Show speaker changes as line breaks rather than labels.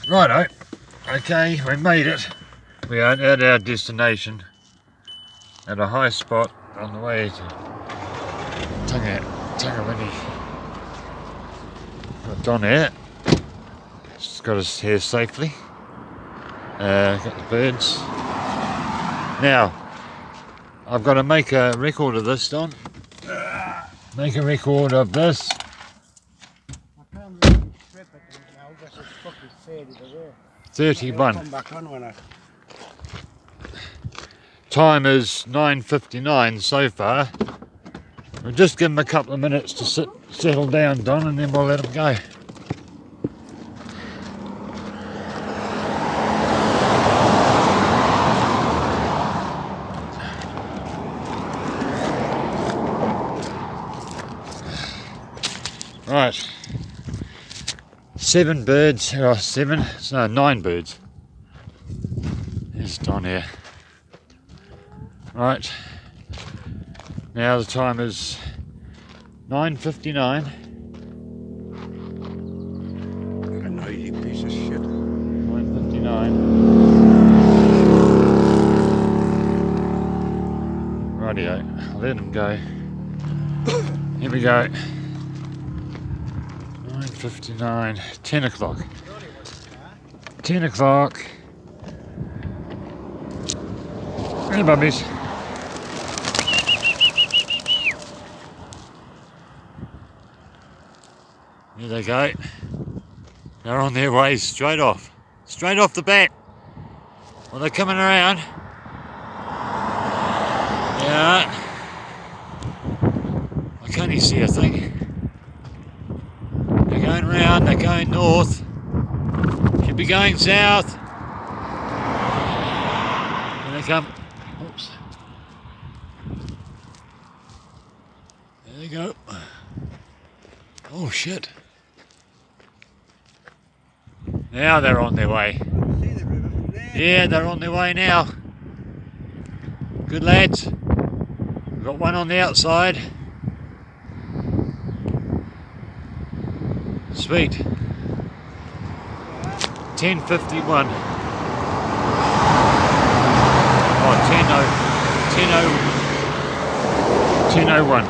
Righto, okay, we made it. We are at our destination at a high spot on the way to Tangawhini. Got Don here, just got us here safely. Got the birds. Now, I've got to make a record of this, Don. Make a record of this. 31. Time is 9:59 so far. We'll just give him a couple of minutes to settle down, Don, and then we'll let him go. Right. 7 birds, oh 7, no 9 birds. There's Don here. Right. Now the time is 9:59.
A noisy piece of shit.
9:59. Rightio, I'll let him go. Here we go. 9:59, 10 o'clock. 10 o'clock. Hey, bubbies. Here they go. They're on their way straight off the bat. Well, they're coming around. Yeah. I can't even see a thing. They're going round, they're going north. Should be going south. Here they come. Oops. There they go. Oh shit. Now they're on their way. Yeah, they're on their way now. Good lads. We've got one on the outside. Sweet. 10:51. Oh, 10:01.